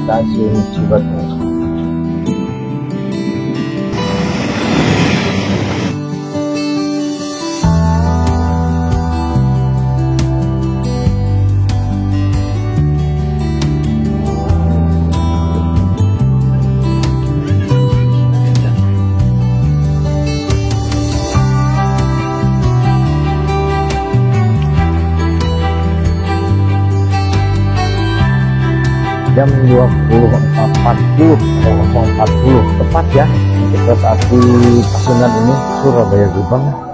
stasiun Cibatung. Jam 20.40 tepat ya untuk kereta api Pasundan ini Surabaya Gubeng.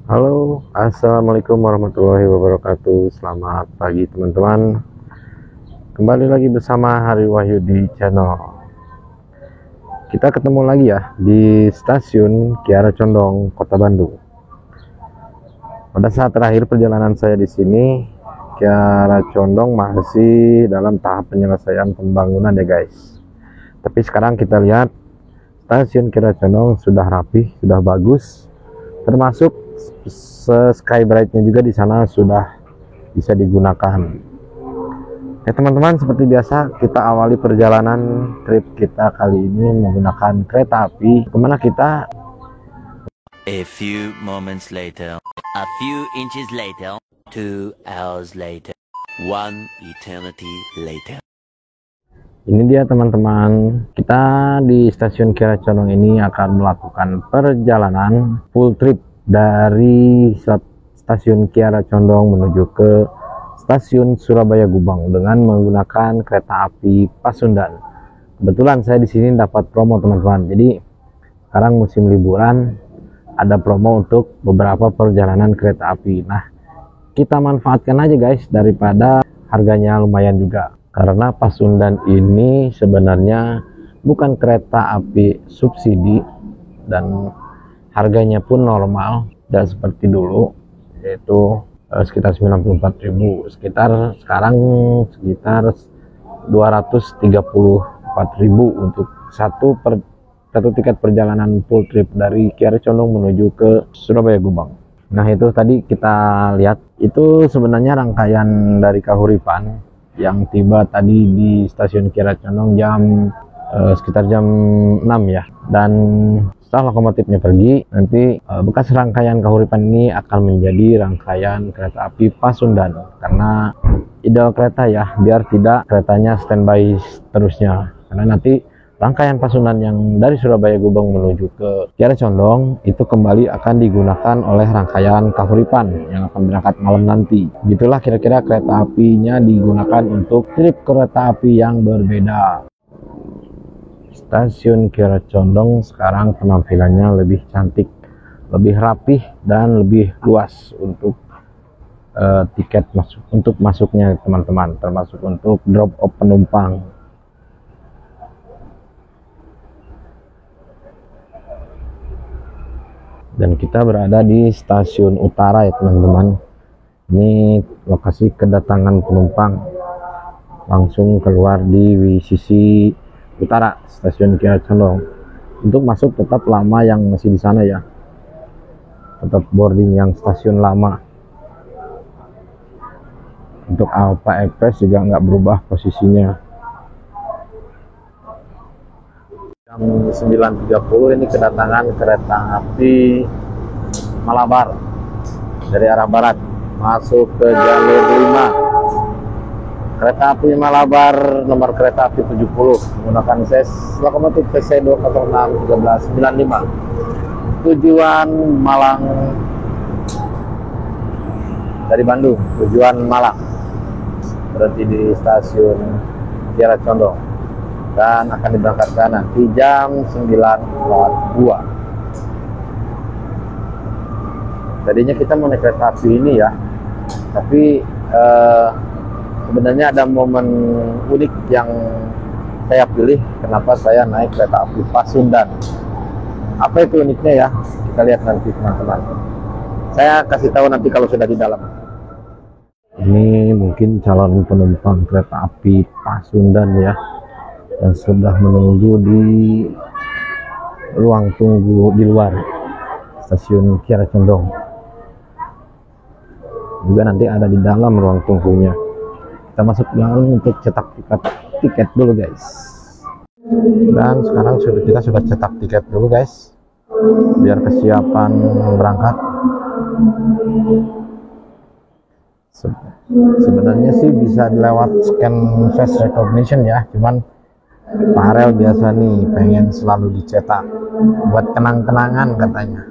Halo, assalamualaikum warahmatullahi wabarakatuh. Selamat pagi teman-teman. Kembali lagi bersama Hari Wahyu di channel. Kita ketemu lagi ya di stasiun Kiara Condong, Kota Bandung. Pada saat terakhir perjalanan saya di sini, Kiara Condong masih dalam tahap penyelesaian pembangunan ya guys. Tapi sekarang kita lihat stasiun Kiara Condong sudah rapi, sudah bagus, termasuk Skybrightnya juga di sana sudah bisa digunakan. Ya teman-teman, seperti biasa kita awali perjalanan trip kita kali ini menggunakan kereta api. Kemana kita? A few moments later, a few inches later, 2 hours later, 1 eternity later. Ini dia teman-teman, kita di stasiun Kiara Condong ini akan melakukan perjalanan full trip dari stasiun Kiara Condong menuju ke stasiun Surabaya Gubeng dengan menggunakan kereta api Pasundan. Kebetulan saya di sini dapat promo teman-teman. Jadi sekarang musim liburan ada promo untuk beberapa perjalanan kereta api. Nah, kita manfaatkan aja guys daripada harganya lumayan juga. Karena Pasundan ini sebenarnya bukan kereta api subsidi dan harganya pun normal, tidak seperti dulu, yaitu sekitar 94.000, sekarang sekitar 234.000 untuk satu tiket perjalanan full trip dari Kiara Condong menuju ke Surabaya Gubeng. Nah itu tadi kita lihat, itu sebenarnya rangkaian dari Kahuripan yang tiba tadi di stasiun Kiara Condong sekitar jam 6 ya. Dan setelah lokomotifnya pergi, nanti bekas rangkaian Kahuripan ini akan menjadi rangkaian kereta api Pasundan. Karena ideal kereta ya, biar tidak keretanya standby terusnya. Karena nanti rangkaian Pasundan yang dari Surabaya Gubeng menuju ke Kiara Condong itu kembali akan digunakan oleh rangkaian Kahuripan yang akan berangkat malam nanti. Gitulah kira-kira kereta apinya digunakan untuk trip kereta api yang berbeda. Stasiun Kiara Condong sekarang penampilannya lebih cantik, lebih rapih dan lebih luas untuk tiket masuknya teman-teman, termasuk untuk drop off penumpang. Dan kita berada di stasiun utara ya teman-teman. Ini lokasi kedatangan penumpang, langsung keluar di sisi utara stasiun Kiara Condong. Untuk masuk tetap lama yang masih di sana ya, tetap boarding yang stasiun lama. Untuk Alpha Express juga nggak berubah posisinya. Jam 9.30 ini kedatangan kereta api Malabar dari arah barat masuk ke jalur 5. Kereta api Malabar nomor kereta api 70 menggunakan lokomotif CC 206-1395 tujuan Malang, dari Bandung tujuan Malang, berhenti di stasiun Kiara Condong dan akan diberangkatkan nanti jam 9.02. Tadinya kita mau naik kereta api ini ya, tapi sebenarnya ada momen unik yang saya pilih kenapa saya naik kereta api Pasundan. Apa itu uniknya ya? kita lihat nanti teman-teman. Saya kasih tahu nanti kalau sudah di dalam. Ini mungkin calon penumpang kereta api Pasundan ya, yang sudah menunggu di ruang tunggu di luar stasiun Kiara Condong. Juga nanti ada di dalam ruang tunggunya. Kita masuk dalam untuk cetak tiket dulu guys. Dan sekarang kita sudah cetak tiket dulu guys, biar kesiapan berangkat. Sebenarnya sih bisa lewat scan face recognition ya, cuman Pak Harel biasa nih pengen selalu dicetak buat kenang-kenangan katanya.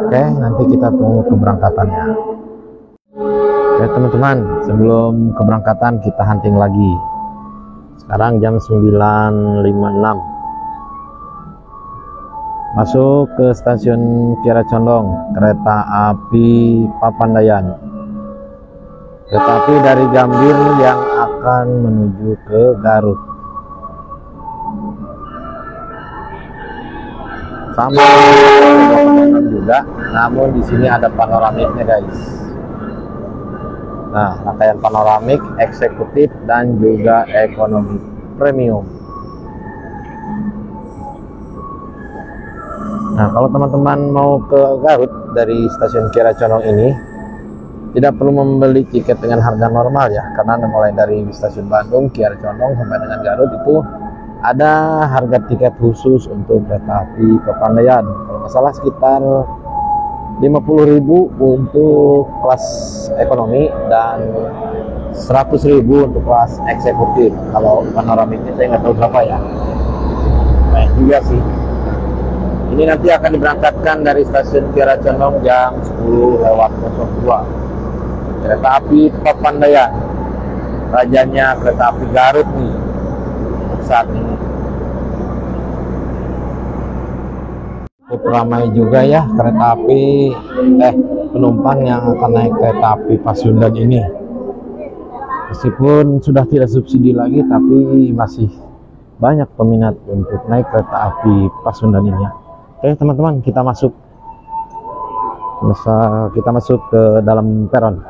Oke, nanti kita tunggu keberangkatannya. Oke teman-teman, sebelum keberangkatan kita hunting lagi. Sekarang jam 9.56. Masuk ke stasiun Kiara Condong, kereta api Papandayan. Kereta api dari Gambir yang akan menuju ke Garut. Sama juga, namun di sini ada panoramiknya guys. Nah, rangkaian panoramik, eksekutif dan juga ekonomi premium. Nah, kalau teman-teman mau ke Garut dari stasiun Kiara Condong ini, tidak perlu membeli tiket dengan harga normal ya, karena mulai dari stasiun Bandung, Kiara Condong sampai dengan Garut itu ada harga tiket khusus untuk kereta api Papandayan. Kalau nggak salah sekitar 50.000 untuk kelas ekonomi dan 100.000 untuk kelas eksekutif. Kalau panoramiknya saya nggak tahu berapa ya. Nah juga sih. Ini nanti akan diberangkatkan dari stasiun Kiara Condong jam 10:02. Kereta api Papandayan, rajanya kereta api Garut nih saat ini. Cukup ramai juga ya kereta api penumpang yang akan naik kereta api Pasundan ini. Meskipun sudah tidak subsidi lagi, tapi masih banyak peminat untuk naik kereta api Pasundan ini. Oke teman-teman, kita masuk ke dalam peron.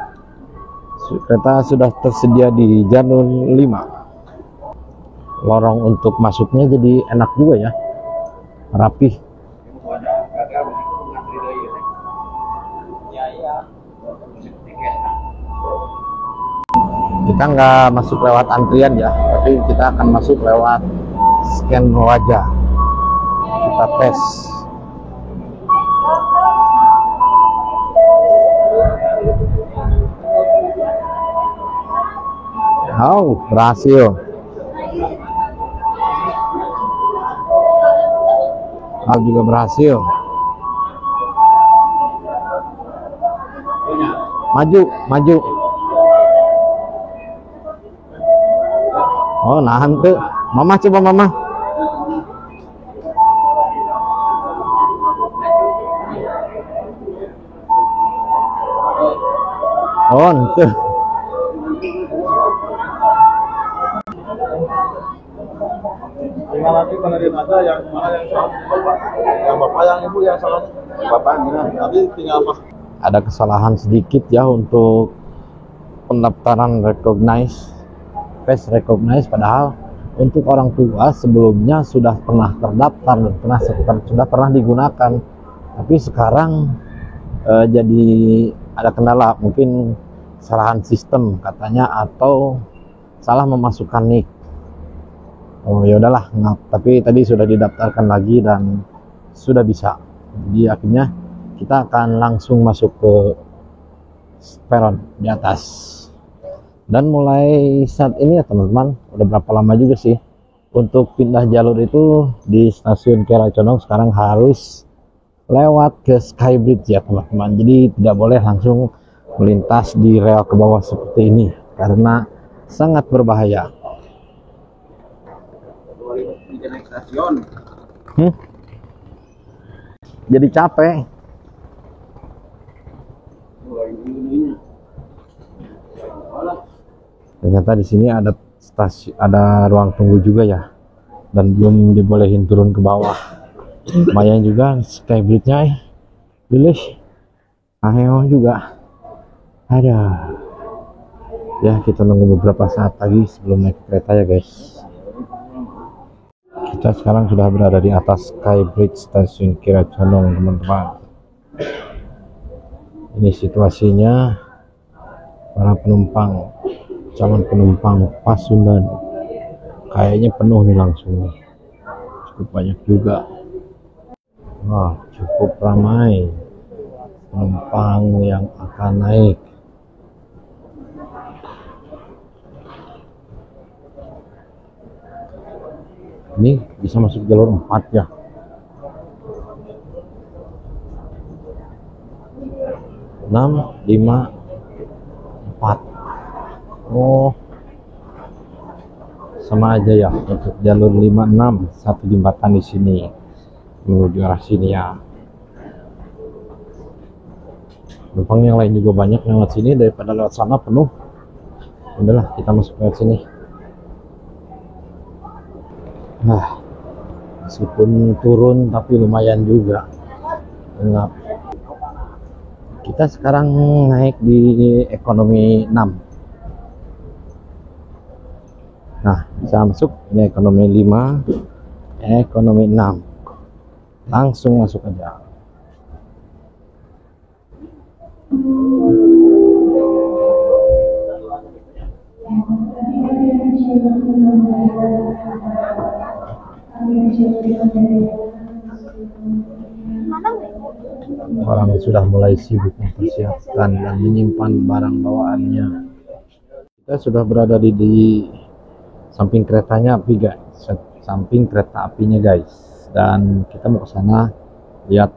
Kereta sudah tersedia di jalur 5. Lorong untuk masuknya jadi enak juga ya, rapih. Kita nggak masuk lewat antrian ya, tapi kita akan masuk lewat scan wajah. Kita tes. Oh, berhasil. Hal juga berhasil. Maju. Oh, nahan tuh. Mama coba mama. Oh, itu. Nanti penerima aja yang mana yang salah, yang bapak yang ibu yang salahnya bapak nanti tinggal mas. Ada kesalahan sedikit ya untuk pendaftaran face recognize, padahal untuk orang tua sebelumnya sudah pernah terdaftar dan sudah pernah digunakan, tapi sekarang jadi ada kendala, mungkin kesalahan sistem katanya atau salah memasukkan NIK. Oh ya udahlah, tapi tadi sudah didaftarkan lagi dan sudah bisa. Jadi akhirnya kita akan langsung masuk ke peron di atas. Dan mulai saat ini ya teman-teman, udah berapa lama juga sih, untuk pindah jalur itu di stasiun Kiara Condong sekarang harus lewat ke Skybridge ya teman-teman. Jadi tidak boleh langsung melintas di rel ke bawah seperti ini karena sangat berbahaya. Jadi capek. Ternyata di sini ada ruang tunggu juga ya, dan belum dibolehin turun ke bawah. Lumayan juga Skybridge-nya pilih ayo juga ada ya. Kita nunggu beberapa saat lagi sebelum naik kereta ya guys. Kita sekarang sudah berada di atas Skybridge stasiun Kiara Condong teman-teman. Ini situasinya, para penumpang, calon penumpang Pasundan kayaknya penuh nih langsung, cukup banyak juga. Wah, cukup ramai penumpang yang akan naik. Ini bisa masuk jalur 4 ya. Enam, 5, 4. Oh, sama aja ya untuk jalur 5, 6, satu jembatan di sini menuju arah sini ya. Penumpang yang lain juga banyak lewat sini daripada lewat sana penuh. Udahlah, kita masuk lewat sini. Nah, meskipun turun tapi lumayan juga. Enggak. Kita sekarang naik di ekonomi 6. Nah, bisa masuk. Ini ekonomi 5, ekonomi 6. Langsung masuk aja. Orang sudah mulai sibuk mempersiapkan dan menyimpan barang bawaannya. Kita sudah berada di samping keretanya api guys, samping kereta apinya guys, dan kita mau ke sana lihat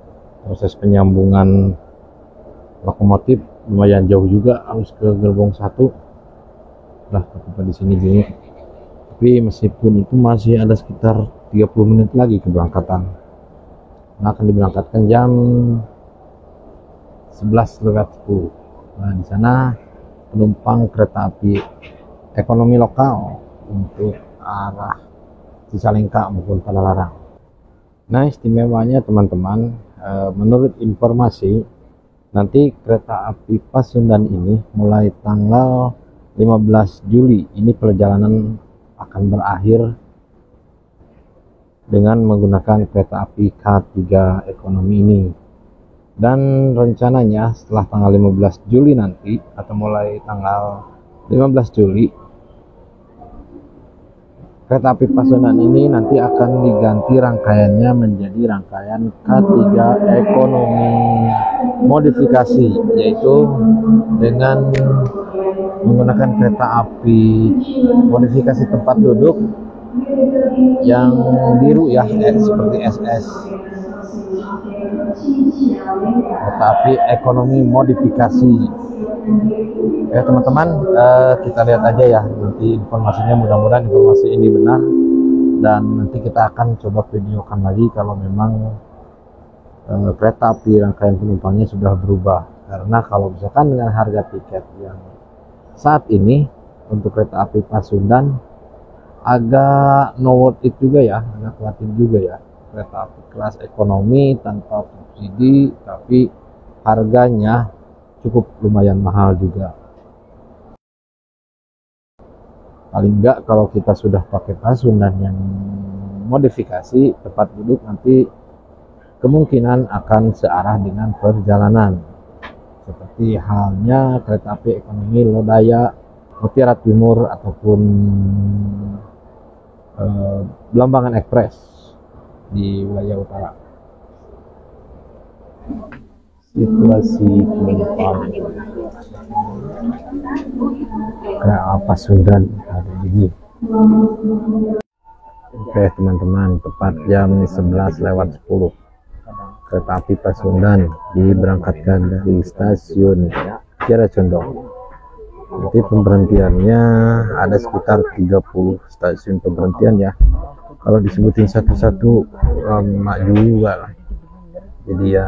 proses penyambungan lokomotif. Lumayan jauh juga, harus ke gerbong 1. Nah, kita di sini dulu. Tapi meskipun itu masih ada sekitar 30 menit lagi keberangkatan. Nah, akan diberangkatkan jam 11:10. Nah, di sana penumpang kereta api ekonomi lokal untuk arah Cicalengka maupun Padalarang. Nah, istimewanya teman-teman, menurut informasi nanti kereta api Pasundan ini mulai tanggal 15 Juli ini perjalanan akan berakhir dengan menggunakan kereta api K3 ekonomi ini. Dan rencananya setelah tanggal 15 Juli nanti atau mulai tanggal 15 Juli kereta api Pasundan ini nanti akan diganti rangkaiannya menjadi rangkaian K3 ekonomi modifikasi, yaitu dengan menggunakan kereta api modifikasi tempat duduk yang biru ya, seperti SS, kereta api ekonomi modifikasi. Ya teman-teman, kita lihat aja ya nanti informasinya, mudah-mudahan informasi ini benar, dan nanti kita akan coba videokan lagi kalau memang kereta api rangkaian penumpangnya sudah berubah. Karena kalau misalkan dengan harga tiket yang saat ini untuk kereta api Pasundan agak no worth it juga ya, agak khawatir juga ya. Kereta api kelas ekonomi tanpa subsidi tapi harganya cukup lumayan mahal juga. Paling enggak kalau kita sudah pakai Pasundan yang modifikasi tempat duduk, nanti kemungkinan akan searah dengan perjalanan, seperti halnya kereta api ekonomi Lodaya, Mutiara Timur ataupun Belambangan Express di wilayah utara. Situasi penumpang kereta Pasundan hari ini. Oke teman-teman, tepat jam 11:10 kereta api Pasundan diberangkatkan dari stasiun Kiara Condong. Nanti pemberhentiannya ada sekitar 30 stasiun pemberhentian ya. Kalau disebutin satu-satu mak juga lah. Jadi ya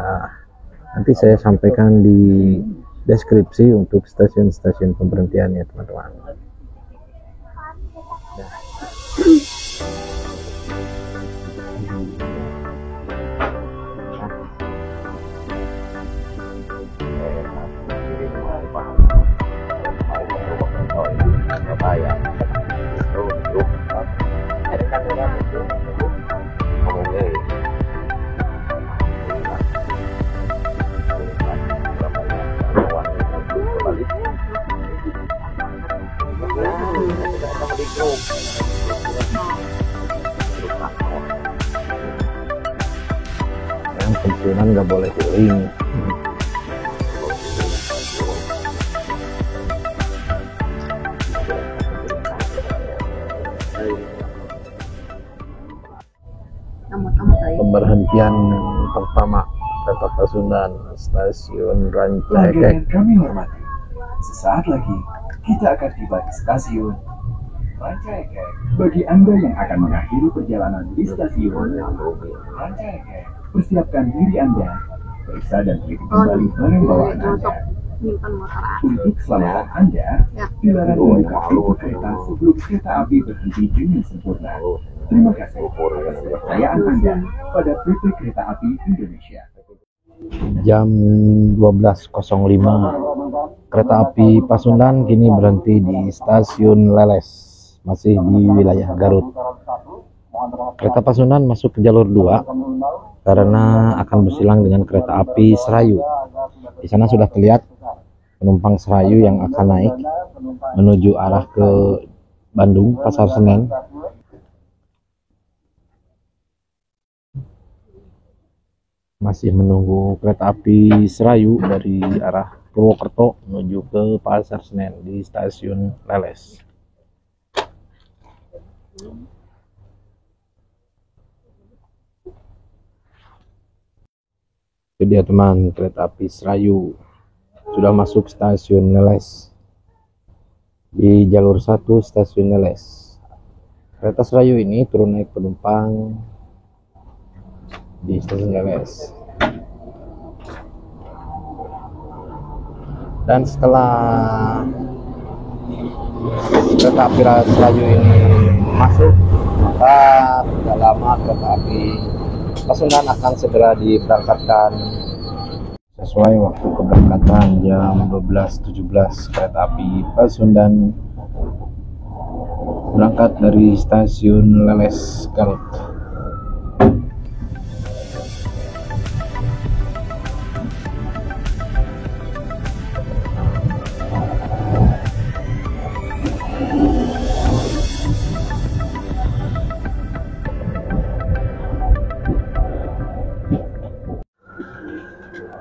nanti saya sampaikan di deskripsi untuk stasiun-stasiun pemberhentiannya teman-teman. Yang pensiunan nggak boleh healing. Pemberhentian pertama kereta Pasundan stasiun Pelanggan Rancaikek. yang kami hormati, sesaat lagi kita akan tiba di stasiun Rancaikek. Bagi Anda yang akan mengakhiri perjalanan di stasiun Rancaikek, persiapkan diri Anda, periksa dan teliti kembali barang bawaan Anda. Untuk keselamatan Anda, dilarang membuka pintu kereta sebelum kereta api berhenti dengan sempurna. Terima kasih atas kepercayaan Anda pada PT Kereta Api Indonesia. Jam 12.05 kereta api Pasundan kini berhenti di stasiun Leles, masih di wilayah Garut. Kereta Pasundan masuk ke jalur 2 karena akan bersilang dengan kereta api Serayu. Di sana sudah terlihat penumpang Serayu yang akan naik menuju arah ke Bandung, Pasar Senen. Masih menunggu kereta api Serayu dari arah Purwokerto menuju ke Pasar Senen di stasiun Leles. Itu dia teman, kereta api Serayu sudah masuk stasiun Leles di jalur 1 stasiun Leles. Kereta Serayu ini turun naik penumpang di stasiun Leles. Dan setelah kereta api Serayu ini masuk, maka tidak lama kereta api Pasundan akan segera diberangkatkan sesuai waktu keberangkatan jam 12.17. Kereta api Pasundan berangkat dari stasiun Leles, Garut.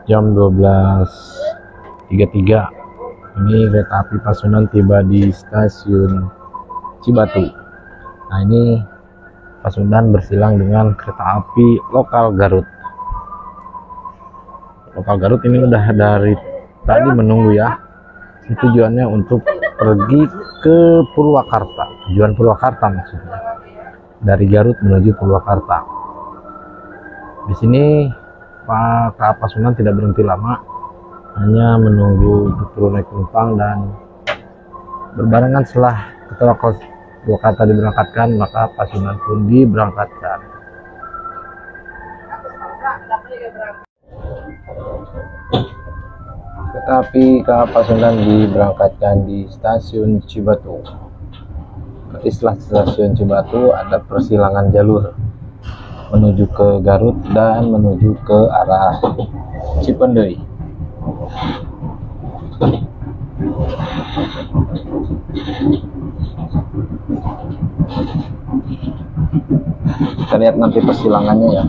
Jam 12.33 ini kereta api Pasundan tiba di stasiun Cibatu. Nah, ini Pasundan bersilang dengan kereta api lokal Garut. Lokal Garut ini udah dari tadi menunggu ya. Ini tujuannya untuk pergi ke Purwakarta. Tujuan Purwakarta maksudnya. Dari Garut menuju Purwakarta. Di sini Pak Pasundan tidak berhenti lama, hanya menunggu turun naik penumpang, dan berbarengan setelah kereta Purwakarta diberangkatkan, maka Pasundan pun diberangkatkan. Kereta api Pasundan diberangkatkan di stasiun Cibatu. Nanti setelah stasiun Cibatu ada persilangan jalur menuju ke Garut dan menuju ke arah Cipendei. Kita lihat nanti persilangannya ya.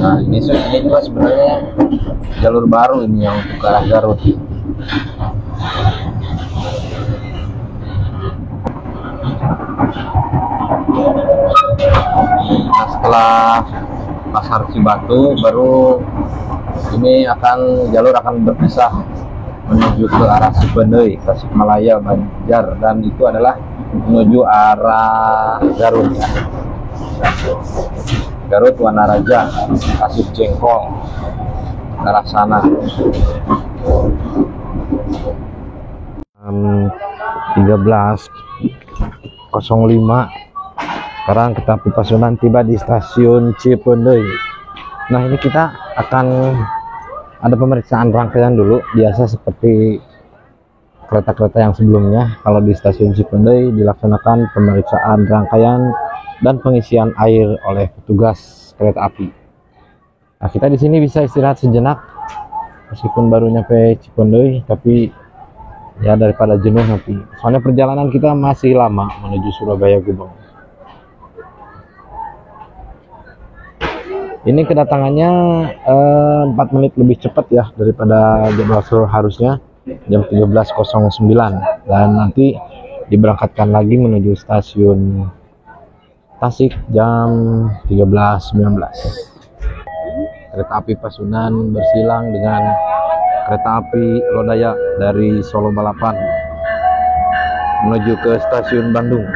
Nah, ini juga sebenarnya jalur baru ini yang untuk ke arah Garut. Nah, setelah Pasar Cibatu baru ini jalur akan berpisah menuju ke arah Cipendei, Tasikmalaya, Banjar, dan itu adalah menuju arah Garut ya. Garut, Wanaraja, Kasih Jengkol, ke arah sana. 13.05 sekarang kereta api Pasundan tiba di stasiun Cipendei. Nah, ini kita akan ada pemeriksaan rangkaian dulu, biasa seperti kereta-kereta yang sebelumnya. Kalau di stasiun Cipendei dilaksanakan pemeriksaan rangkaian dan pengisian air oleh petugas kereta api. Nah, kita di sini bisa istirahat sejenak meskipun baru nyampe Cikondeui, tapi ya daripada jenuh nanti. Soalnya perjalanan kita masih lama menuju Surabaya Gubeng. Ini kedatangannya 4 menit lebih cepat ya daripada jadwal seharusnya jam 13.09, dan nanti diberangkatkan lagi menuju stasiun Tasik jam 13.19. Kereta api Pasundan bersilang dengan kereta api Lodaya dari Solo Balapan menuju ke stasiun Bandung.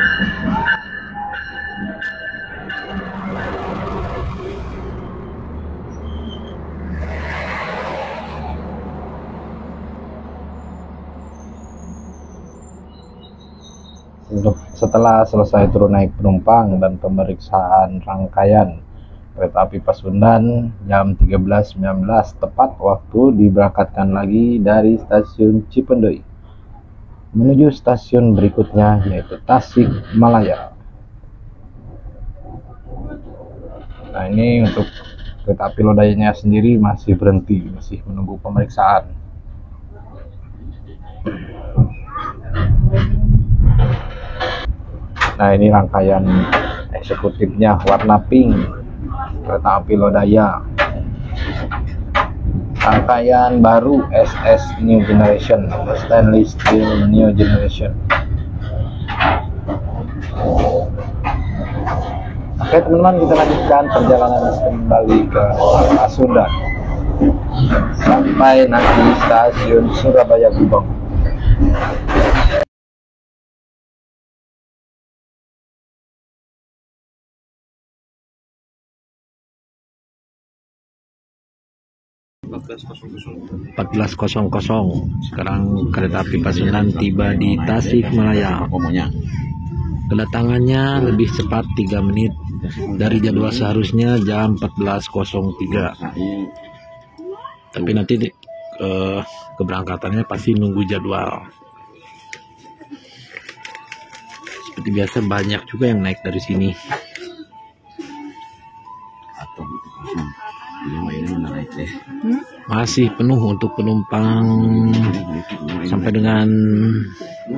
Setelah selesai turun naik penumpang dan pemeriksaan rangkaian kereta api Pasundan, jam 13.19 tepat waktu diberangkatkan lagi dari stasiun Cikondeui menuju stasiun berikutnya, yaitu Tasikmalaya. Nah, ini untuk kereta api Lodayanya sendiri masih berhenti, masih menunggu pemeriksaan. Nah, ini rangkaian eksekutifnya warna pink, kereta api Lodaya. Rangkaian baru SS New Generation, Stainless Steel New Generation. Oke teman-teman, kita lanjutkan perjalanan kembali ke Pasundan sampai nanti stasiun Surabaya Gubeng. 14.00. Sekarang kereta api Pasundan tiba di Tasikmalaya. Kedatangannya lebih cepat 3 menit dari jadwal seharusnya jam 14.03. Tapi nanti keberangkatannya pasti nunggu jadwal. Seperti biasa banyak juga yang naik dari sini. Masih penuh untuk penumpang sampai dengan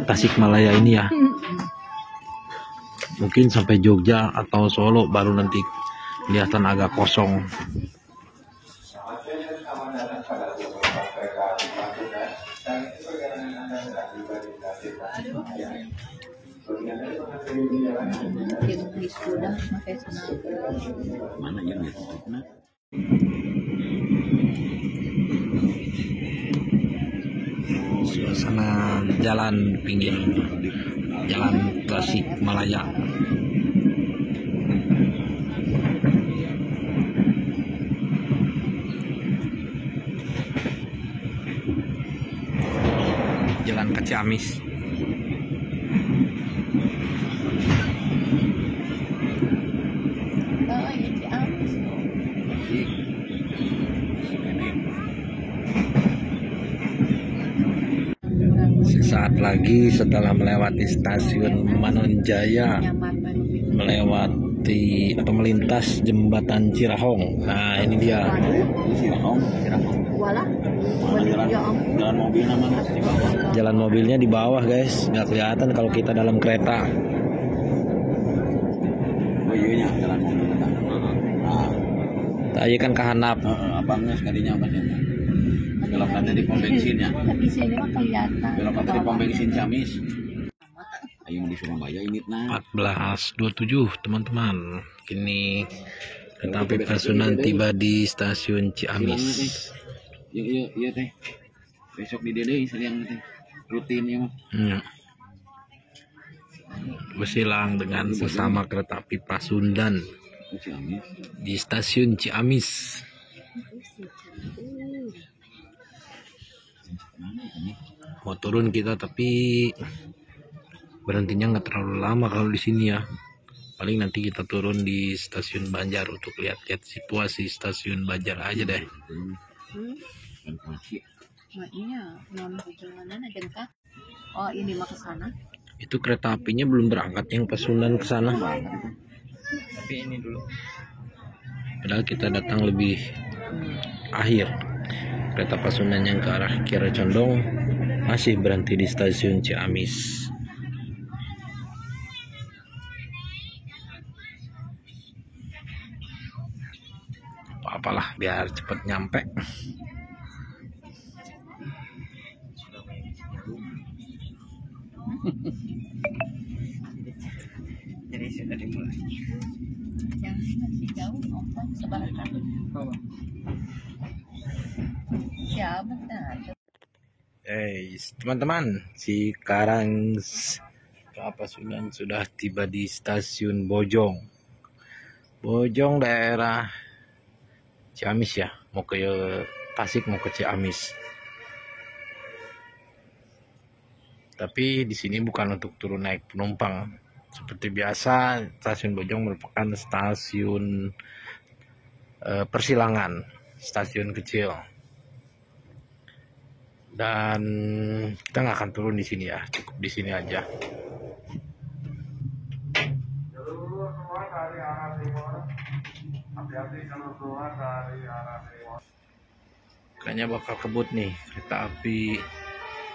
Tasikmalaya ini ya. Mungkin sampai Jogja atau Solo baru nanti kelihatan agak kosong. Mana yang ditutupnya? Suasana jalan pinggir jalan Tasikmalaya. Jalan ke Ciamis. Sesaat lagi setelah melewati stasiun Manonjaya, melewati atau melintas jembatan Cirahong. Nah, ini dia. Jalan mobilnya di bawah, guys. Nggak kelihatan kalau kita dalam kereta. Oh iya, jalan mobil. Tadi kan kehanap. Abangnya sekalinya apa sih? Belok kanan di pom bensin ya. Tapi sini mah kelihatan. Belok kanan di pom bensin Ciamis. Ayo di Surabaya ini nah. 14.27 teman-teman. Ini kereta api Pasundan tiba di stasiun Ciamis. Iya teh. Besok di Dede sering teh. Rutin ya mah. Bersilang dengan sesama kereta api Pasundan di stasiun Ciamis. Mau turun kita, tapi berhentinya nggak terlalu lama kalau di sini ya. Paling nanti kita turun di stasiun Banjar untuk lihat-lihat situasi stasiun Banjar aja deh. Oh, ini mah ke sana. Itu kereta apinya belum berangkat yang Pasundan ke sana. Tapi ini dulu. Padahal kita datang lebih akhir. Kereta Pasundan yang ke arah Kiara Condong masih berhenti di stasiun Ciamis. Apalah biar cepat nyampe. Jadi sudah dimulai. Yang masih jauh nonton sebentar. Siapa tadi? Teman-teman, sekarang Pasundan sudah tiba di stasiun Bojong. Bojong daerah Ciamis ya, mau ke Tasik mau ke Ciamis. Tapi di sini bukan untuk turun naik penumpang. Seperti biasa, stasiun Bojong merupakan stasiun persilangan, stasiun kecil. Dan kita nggak akan turun di sini ya, cukup di sini aja. Kayaknya bakal kebut nih kereta api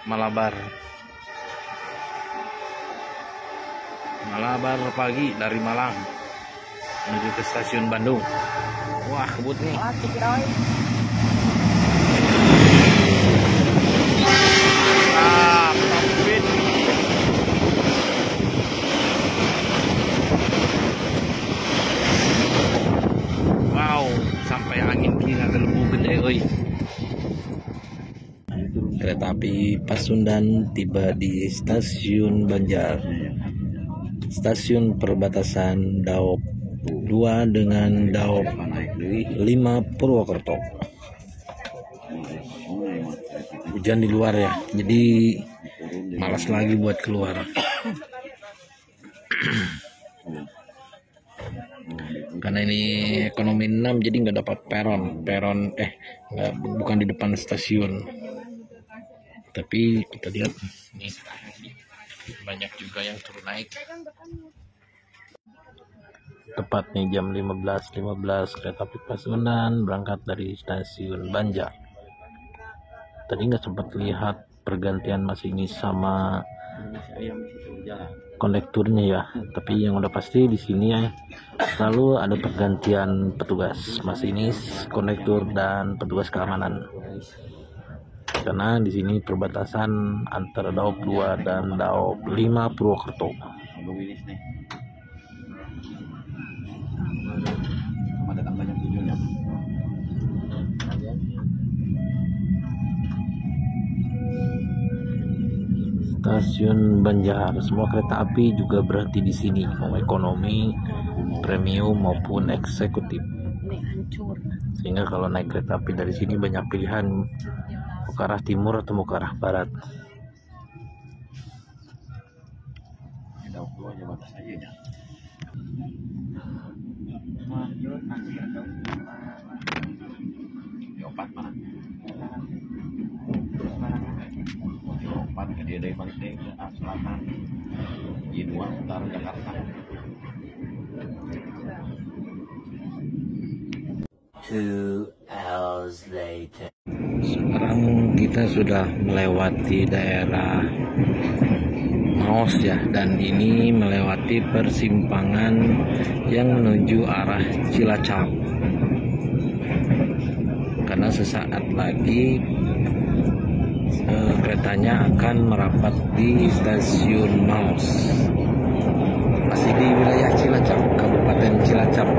Malabar. Malabar pagi dari Malang menuju ke stasiun Bandung. Wah, kebut nih. Kebut. Wow, sampai angin kiri ada lembu gede, oi. Kereta api Pasundan tiba di stasiun Banjar, stasiun perbatasan Daop 2 dengan Daop 5 Purwokerto. Hujan di luar ya, jadi malas lagi buat keluar. Karena ini ekonomi 6 jadi nggak dapat bukan di depan stasiun. Tapi kita lihat nih, banyak juga yang turun naik. Tepat nih jam 15.15 kereta api Pasundan berangkat dari stasiun Banjar. Tadi nggak sempat lihat pergantian masinis sama kondekturnya ya, tapi yang udah pasti di sini ya selalu ada pergantian petugas masinis, kondektur dan petugas keamanan. Karena di sini perbatasan antara Daop 2 dan Daop 5 Purwokerto. Stasiun Banjar, semua kereta api juga berhenti di sini, mau ekonomi, premium maupun eksekutif. Sehingga kalau naik kereta api dari sini banyak pilihan, mau ke arah timur atau mau ke arah barat. Dia dari balik ke selatan, J2 utara Jakarta. 2 hours later. Sekarang kita sudah melewati daerah Maos ya, dan ini melewati persimpangan yang menuju arah Cilacap. Karena sesaat lagi keretanya akan merapat di stasiun Maos, masih di wilayah Cilacap, Kabupaten Cilacap.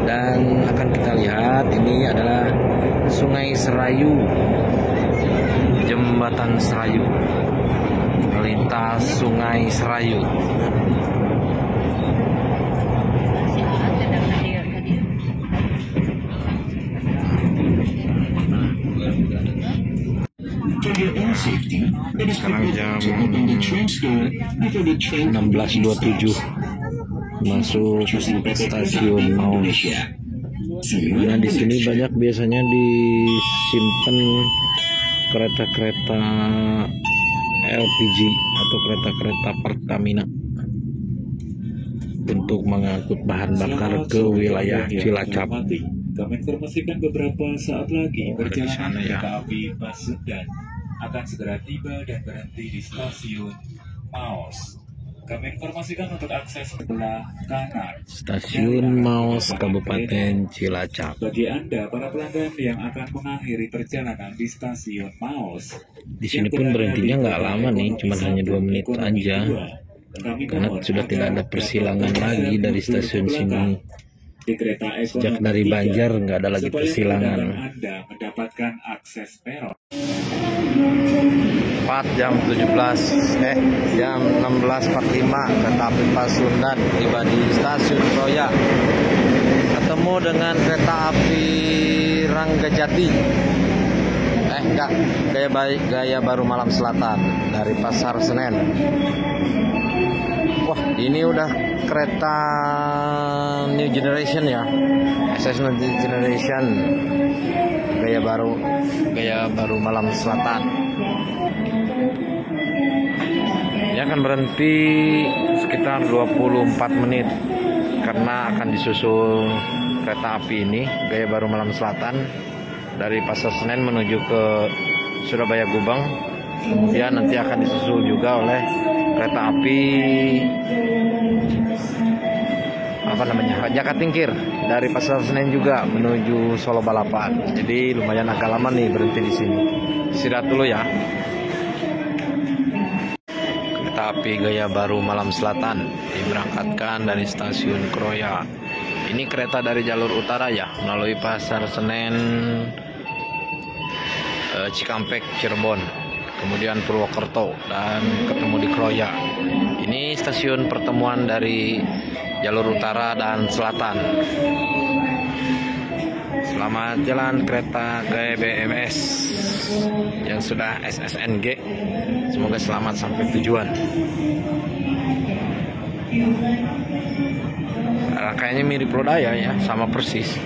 Dan akan kita lihat ini adalah Sungai Serayu, Jembatan Serayu, melintas Sungai Serayu. Sekarang jam 16.27 masuk stasiun Maos. Nah, di sini banyak biasanya disimpan kereta-kereta LPG atau kereta-kereta Pertamina. untuk mengangkut bahan bakar ke wilayah Cilacap. Kami informasikan beberapa saat lagi perjalanan ya. kereta api Pasundan akan segera tiba dan berhenti di stasiun Maos. Kami informasikan untuk akses sebelah kanan Stasiun Maos, Kabupaten Cilacap. bagi Anda para pelanggan yang akan mengakhiri perjalanan di stasiun Maos. Di sini pun berhentinya nggak lama nih, cuma hanya 2 menit aja. Karena sudah tidak ada persilangan lagi dari stasiun sini. Di kereta Sejak dari Banjar nggak ada lagi persilangan. Anda mendapatkan akses peron. 4 jam 16.45 kereta api Pasundan tiba di stasiun Kroya. Ketemu dengan kereta api Ranggajati. Gaya Baru Malam Selatan dari Pasar Senen. Wah, ini udah kereta New Generation ya. SS New Generation. Gaya baru Malam Selatan. Dia akan berhenti sekitar 24 menit karena akan disusul kereta api ini Gaya Baru Malam Selatan dari Pasar Senen menuju ke Surabaya Gubeng. Kemudian nanti akan disusul juga oleh kereta api Jakarta Tingkir dari Pasar Senen juga menuju Solo Balapan. Jadi lumayan agak lama nih berhenti di sini. Istirahat dulu ya. Kereta api Gaya Baru Malam Selatan diberangkatkan dari stasiun Kroya. Ini kereta dari jalur utara ya, melalui Pasar Senen, Cikampek, Cirebon, kemudian Purwokerto dan ketemu di Kroya. Ini stasiun pertemuan dari jalur utara dan selatan. Selamat jalan kereta GBMS yang sudah SSNG. Semoga selamat sampai tujuan. Kayaknya mirip Lodaya ya, sama persis.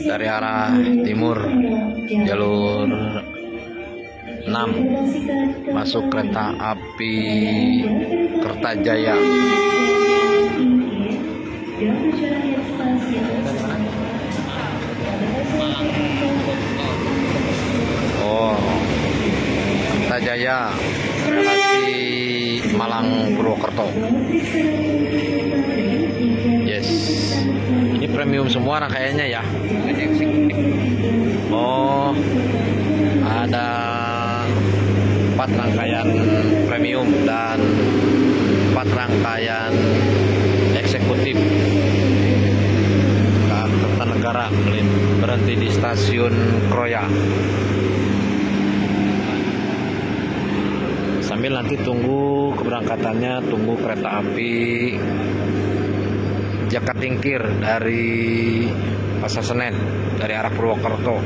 Dari arah timur jalur 6 masuk kereta api Kertajaya. Oh, Kertajaya relasi Malang Purwokerto. Yes, ini premium semua kayaknya ya. Oh, ada 4 rangkaian premium dan 4 rangkaian eksekutif. Kertanegara berhenti di stasiun Kroya. Sambil nanti tunggu keberangkatannya, tunggu kereta api Jakarta Tingkir dari Pasar Senen dari arah Purwokerto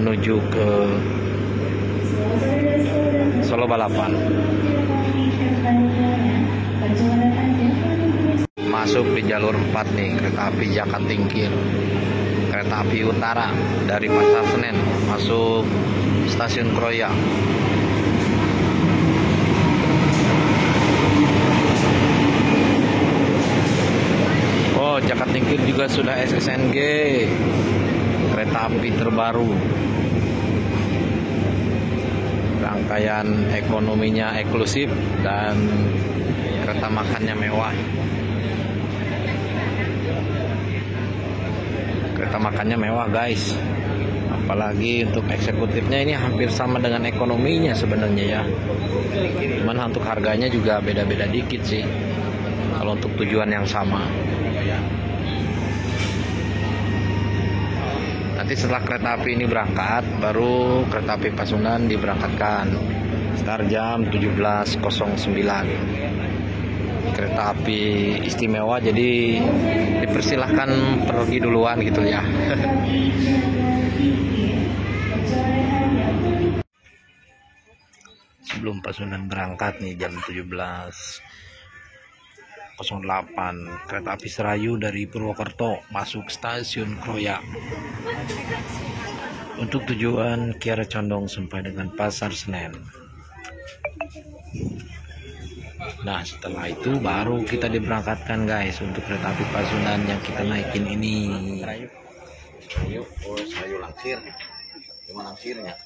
menuju ke Solo Balapan. Masuk di jalur 4 nih kereta api Jakarta Tingkir. Kereta api utara dari Pasar Senen masuk stasiun Kroya. Oh, Jakarta Tingkir juga sudah SSNG. Kereta api terbaru. Rangkaian ekonominya eksklusif dan kereta makannya mewah. Kereta makannya mewah guys. Apalagi untuk eksekutifnya ini hampir sama dengan ekonominya sebenarnya ya. Cuman untuk harganya juga beda-beda dikit sih. Kalau untuk tujuan yang sama. Nanti setelah kereta api ini berangkat, baru kereta api Pasundan diberangkatkan sekitar jam 17.09. Kereta api istimewa, jadi dipersilahkan pergi duluan gitu ya. Sebelum Pasundan berangkat nih jam 17.08, kereta api Serayu dari Purwokerto masuk stasiun Kroya. untuk tujuan Kiara Condong sampai dengan Pasar Senen. Nah, setelah itu baru kita diberangkatkan guys untuk kereta api Pasundan yang kita naikin ini. Ayo, sayu langsir. Cuma langsirnya.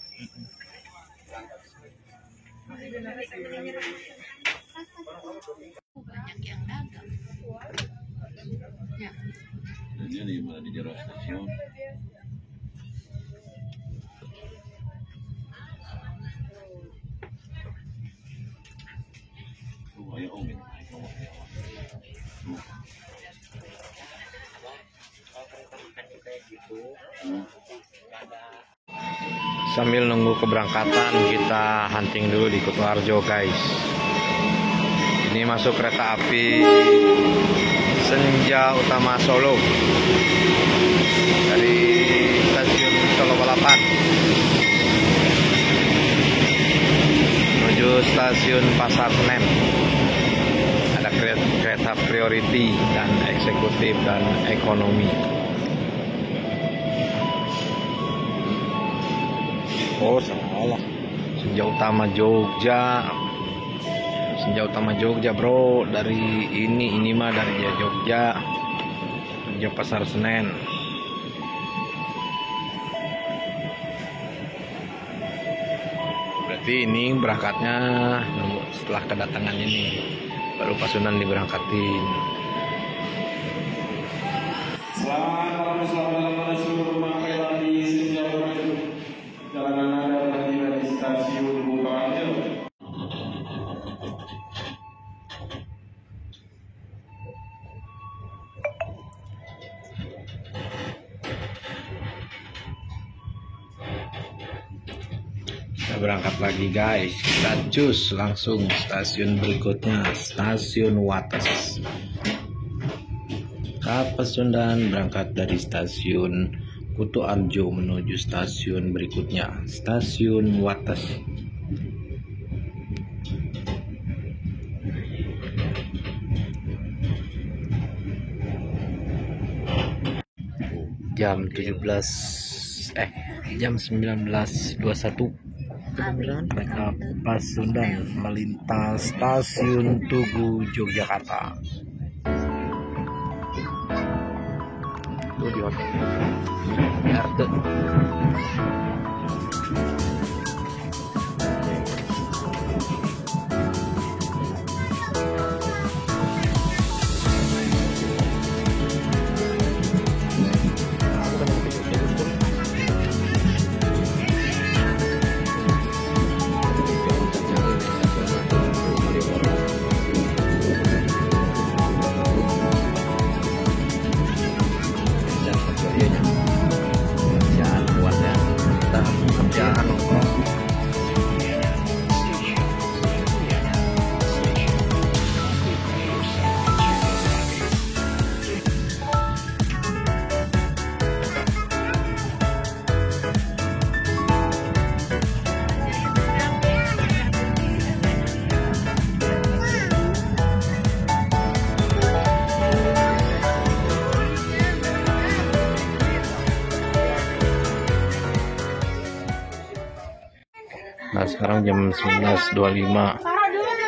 Banyak yang dagang. Ya. Ini malah di jero stasiun. Ayo om. Sambil nunggu keberangkatan kita hunting dulu di Kutoarjo guys. Ini masuk kereta api Senja Utama Solo dari stasiun Solo Balapan menuju stasiun Pasar Senen. Ada kereta priority dan eksekutif dan ekonomi. Oh salah, Senja Utama Jogja. Senja Utama Jogja bro, dari ini mah dari Jogja menuju Pasar Senen. Berarti ini berangkatnya setelah kedatangan ini, baru Pasundan diberangkatin. Selamat malam seluruh masyarakat di Senja Utama. Jalanan Anda berhenti di stasiun Kutoarjo. Kita berangkat lagi guys, kita cus langsung stasiun berikutnya, stasiun Wates. Pasundan berangkat dari stasiun Kutoarjo menuju stasiun berikutnya, stasiun Wates. Jam 19:21 kereta Pasundan melintas stasiun Tugu Yogyakarta. Tuh di hotel RT. Nah sekarang jam 19.25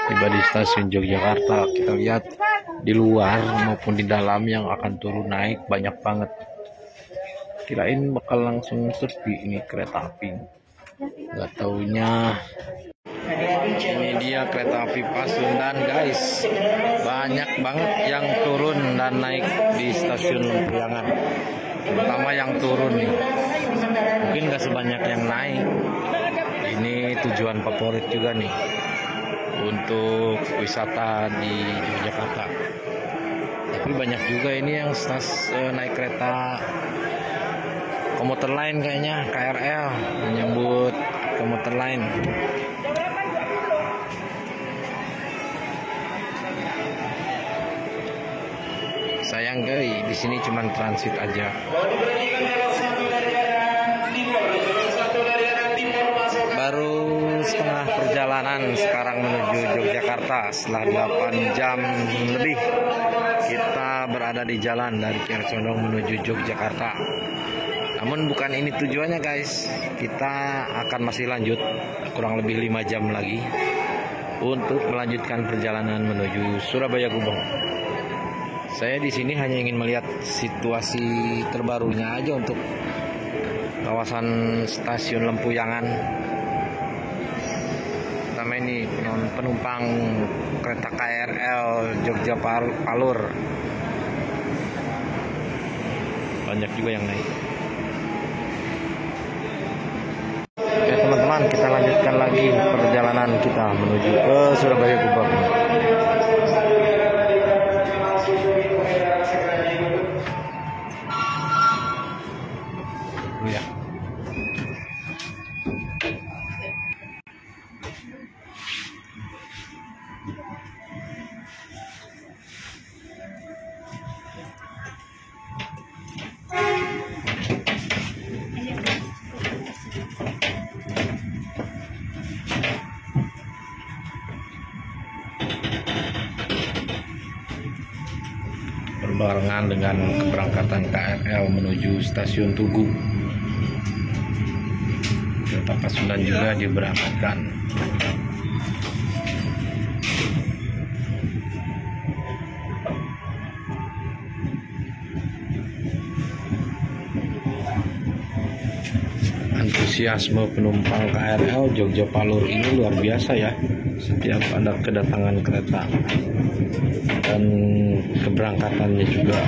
tiba di stasiun Yogyakarta. Kita lihat di luar maupun di dalam yang akan turun naik banyak banget. Kirain bakal langsung sepi ini kereta api. Gak taunya ini dia kereta api Pasundan guys. Banyak banget yang turun dan naik di stasiun Priangan. Terutama yang turun nih. Mungkin gak sebanyak yang naik. Ini tujuan favorit juga nih untuk wisata di Yogyakarta. Tapi banyak juga ini yang naik kereta komuter lain kayaknya, KRL menyambut komuter lain. Sayang guys, di sini cuma transit aja. Baru setengah perjalanan sekarang menuju Yogyakarta. Setelah 8 jam lebih kita berada di jalan dari Kiara Condong menuju Yogyakarta. Namun bukan ini tujuannya guys. Kita akan masih lanjut kurang lebih 5 jam lagi untuk melanjutkan perjalanan menuju Surabaya Gubeng. Saya di sini hanya ingin melihat situasi terbarunya aja untuk kawasan stasiun Lempuyangan. Pertama ini penumpang kereta KRL Jogja Palur. Banyak juga yang naik. Oke teman-teman, kita lanjutkan lagi perjalanan kita menuju ke Surabaya Gubeng. Ya. Berbarengan dengan keberangkatan KRL menuju stasiun Tugu. Kereta Pasundan juga diberangkatkan. Antusiasme penumpang KRL Jogja Palur ini luar biasa ya. Setiap ada kedatangan kereta dan keberangkatannya juga.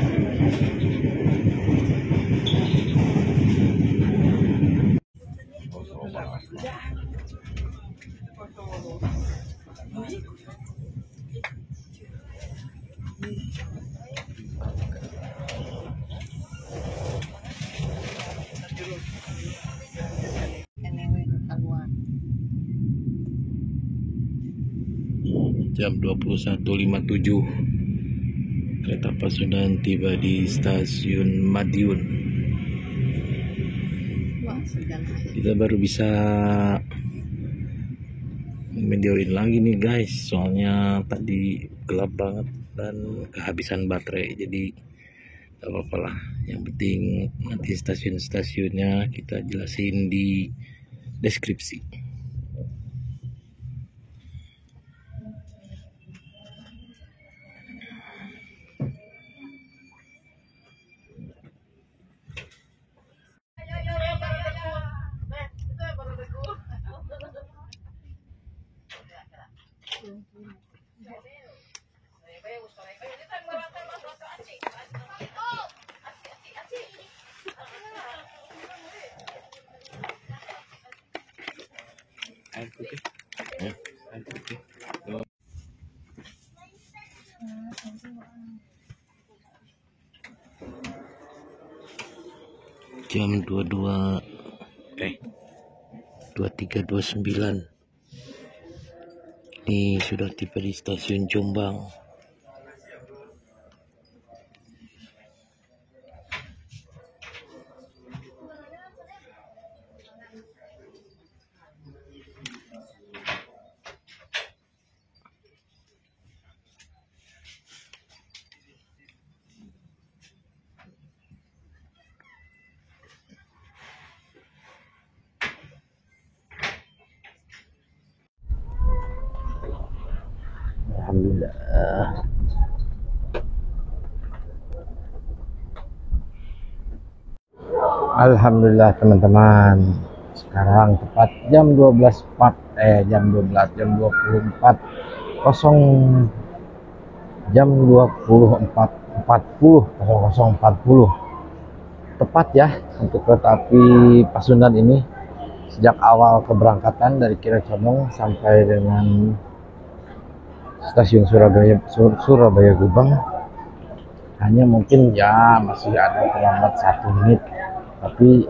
Jam 21.57 kereta Pasundan tiba di stasiun Madiun. Kita baru bisa videoin lagi nih guys, soalnya tadi gelap banget dan kehabisan baterai, jadi gak apa-apa lah. Yang penting nanti stasiun-stasiunnya kita jelasin di deskripsi. Jam 23.29 ini sudah tiba di stasiun Jombang. Alhamdulillah teman-teman, sekarang tepat jam 24 jam 20.40 tepat ya untuk kereta api Pasundan ini. Sejak awal keberangkatan dari Kiracondong sampai dengan stasiun Surabaya Gubeng hanya mungkin ya masih ada terlambat 1 menit, tapi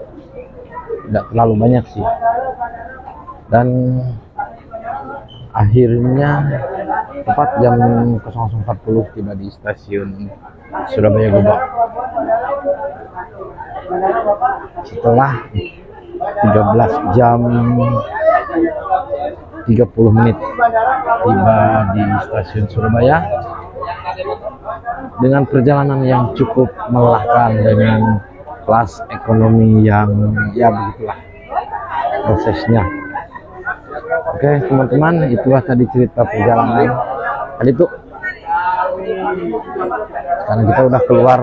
tidak terlalu banyak sih. Dan akhirnya tepat jam 00.40 tiba di stasiun Surabaya Gubeng. Setelah 13 jam 30 menit tiba di stasiun Surabaya dengan perjalanan yang cukup melelahkan dengan kelas ekonomi yang ya begitulah prosesnya. Oke teman-teman, itulah tadi cerita perjalanan tadi tuh. Sekarang kita udah keluar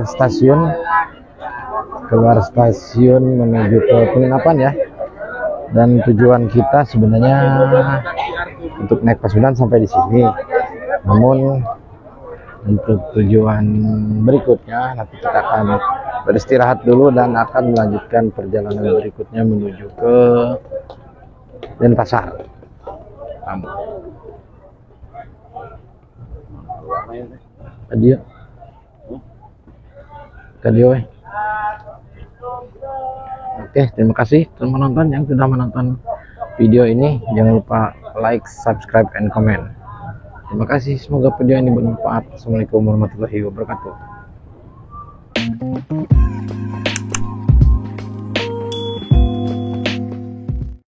stasiun menuju ke penginapan ya, dan tujuan kita sebenarnya untuk naik Pasundan sampai di sini, namun untuk tujuan berikutnya nanti kita akan beristirahat dulu dan akan melanjutkan perjalanan berikutnya menuju ke Denpasar. Kadio. Oke, terima kasih teman menonton yang sudah menonton video ini. Jangan lupa like, subscribe, and comment. Terima kasih, semoga video ini bermanfaat. Assalamualaikum warahmatullahi wabarakatuh.